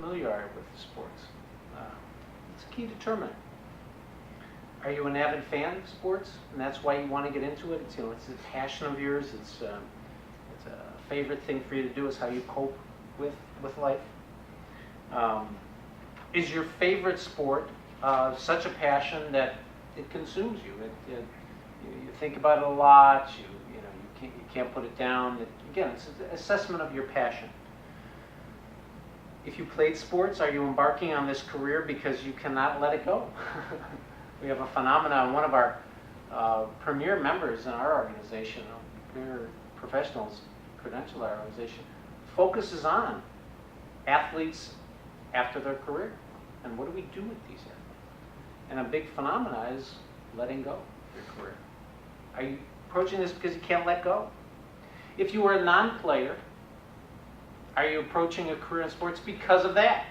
familiar are with the sports? It's a key determinant. Are you an avid fan of sports, and that's why you want to get into it? It's, it's a passion of yours. It's a favorite thing for you to do. Is how you cope with life. Is your favorite sport such a passion that it consumes you? You think about it a lot. You can't put it down. Again, it's an assessment of your passion. If you played sports, are you embarking on this career because you cannot let it go? We have a phenomenon. One of our premier members in our organization, premier professionals, credentialed our organization, focuses on athletes after their career. And what do we do with these athletes? And a big phenomenon is letting go of your career. Are you approaching this because you can't let go? If you were a non-player, are you approaching a career in sports because of that?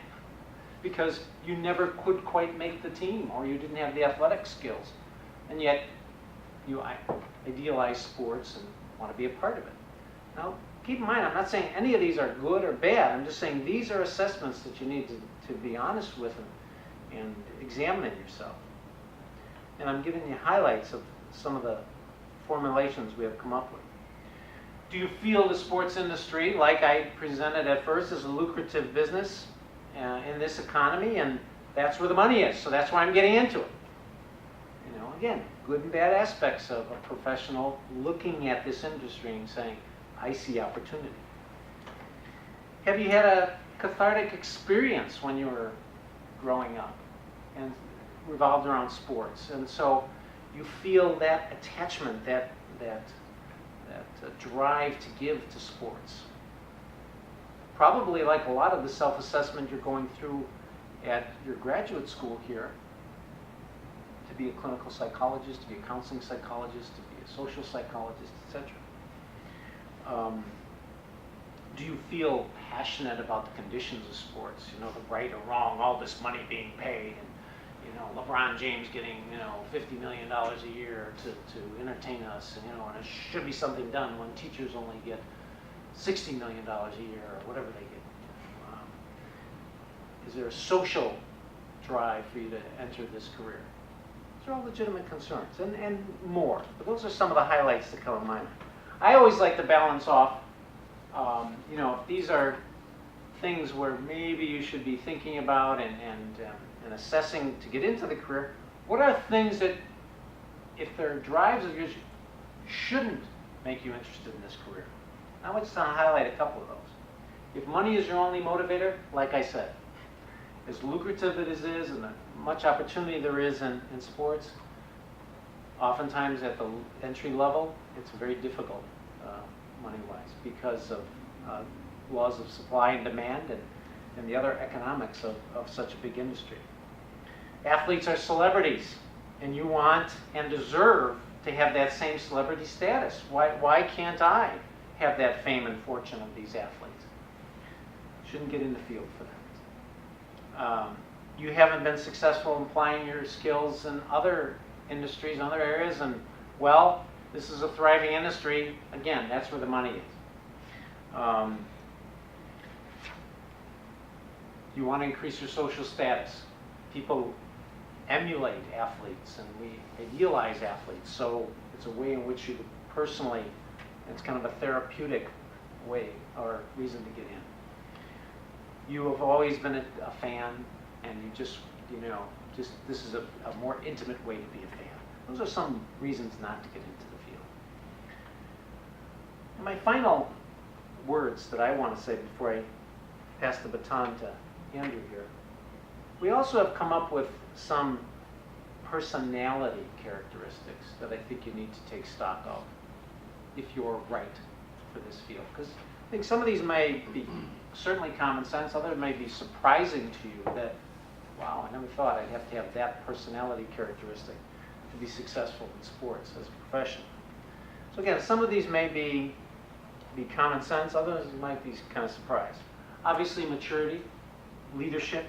Because you never could quite make the team, or you didn't have the athletic skills, and yet you idealize sports and want to be a part of it. Now, keep in mind, I'm not saying any of these are good or bad. I'm just saying these are assessments that you need to be honest with and examine yourself. And I'm giving you highlights of some of the formulations we have come up with. Do you feel the sports industry, like I presented at first, is a lucrative business in this economy, and that's where the money is, so that's why I'm getting into it? Again, good and bad aspects of a professional looking at this industry and saying, I see opportunity. Have you had a cathartic experience when you were growing up and revolved around sports? And so you feel that attachment, that drive to give to sports. Probably like a lot of the self-assessment you're going through at your graduate school here, to be a clinical psychologist, to be a counseling psychologist, to be a social psychologist, etc. Do you feel passionate about the conditions of sports? The right or wrong, all this money being paid, and LeBron James getting $50 million a year to entertain us, and it should be something done when teachers only get $60 million a year or whatever they get. Is there a social drive for you to enter this career? These are all legitimate concerns, and more. But those are some of the highlights that come to mind. I always like to balance off, if these are things where maybe you should be thinking about and assessing to get into the career, what are things that, if they're drives of yours, shouldn't make you interested in this career? I want to highlight a couple of those. If money is your only motivator, like I said, as lucrative as it is and much opportunity there is in sports, oftentimes at the entry level, it's very difficult money-wise because of laws of supply and demand and the other economics of such a big industry. Athletes are celebrities, and you want and deserve to have that same celebrity status. Why can't I have that fame and fortune of these athletes? Shouldn't get in the field for that. You haven't been successful in applying your skills in other industries, other areas, and well, this is a thriving industry. Again, that's where the money is. You want to increase your social status. People emulate athletes, and we idealize athletes, so it's a way in which you personally, it's kind of a therapeutic way or reason to get in. You have always been a fan, and you just this is a more intimate way to be a fan. Those are some reasons not to get into the field. And my final words that I want to say before I pass the baton to Andrew here, we also have come up with some personality characteristics that I think you need to take stock of if you're right for this field. Because I think some of these may be certainly common sense, others may be surprising to you that, wow, I never thought I'd have to have that personality characteristic to be successful in sports as a profession. So again, some of these may be common sense, others might be kind of surprised. Obviously, maturity, leadership,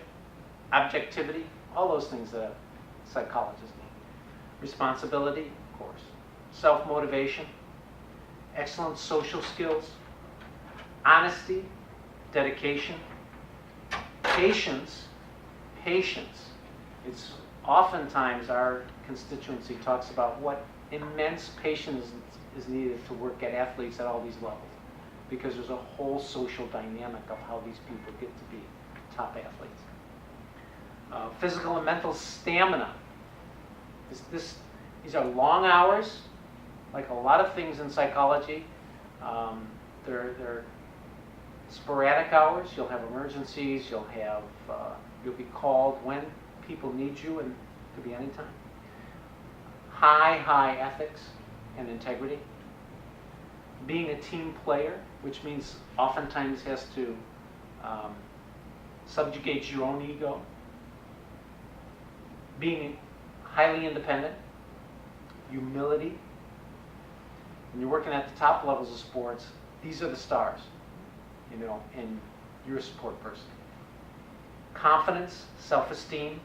objectivity, all those things that a psychologist need. Responsibility, of course. Self-motivation, excellent social skills, honesty, dedication, Patience, patience. It's oftentimes our constituency talks about what immense patience is needed to work at athletes at all these levels, because there's a whole social dynamic of how these people get to be top athletes. Physical and mental stamina. These are long hours, like a lot of things in psychology. They're sporadic hours. You'll have emergencies. You'll be called when people need you, and it could be any time. High ethics and integrity. Being a team player, which means oftentimes has to subjugate your own ego. Being highly independent. Humility. When you're working at the top levels of sports, these are the stars, and you're a support person. Confidence, self-esteem.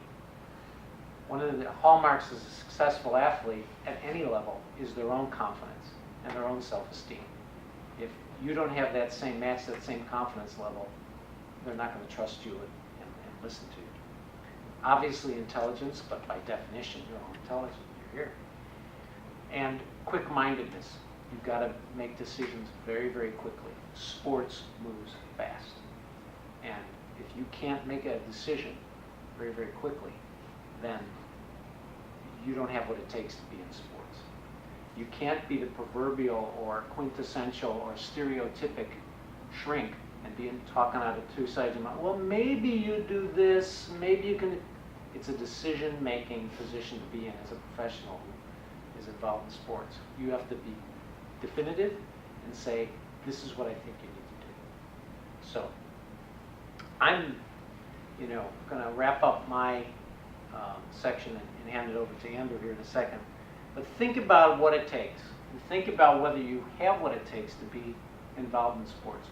One of the hallmarks of a successful athlete at any level is their own confidence and their own self-esteem. If you don't have that same confidence level, they're not going to trust you and listen to you. Obviously intelligence, but by definition, you're all intelligent. You're here. And quick-mindedness. You've got to make decisions very, very quickly. Sports moves fast. And if you can't make a decision very, very quickly, then you don't have what it takes to be in sports. You can't be the proverbial or quintessential or stereotypic shrink and be talking out of two sides of your mouth. Well, maybe you do this, maybe you can. It's a decision-making position to be in as a professional who is involved in sports. You have to be definitive and say, this is what I think you need to do. So I'm, going to wrap up my section and hand it over to Andrew here in a second. But think about what it takes. And think about whether you have what it takes to be involved in sports.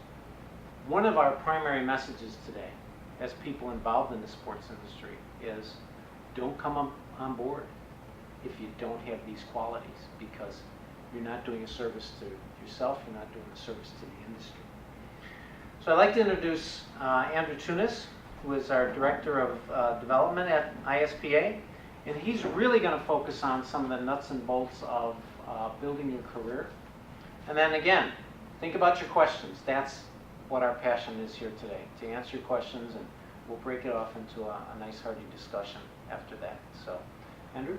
One of our primary messages today, as people involved in the sports industry, is don't come on board if you don't have these qualities, because you're not doing a service to yourself, you're not doing a service to the industry. So I'd like to introduce Andrew Tunis, who is our Director of Development at ISPA, and he's really going to focus on some of the nuts and bolts of building your career. And then again, think about your questions. That's what our passion is here today, to answer your questions, and we'll break it off into a nice hearty discussion after that. So, Andrew?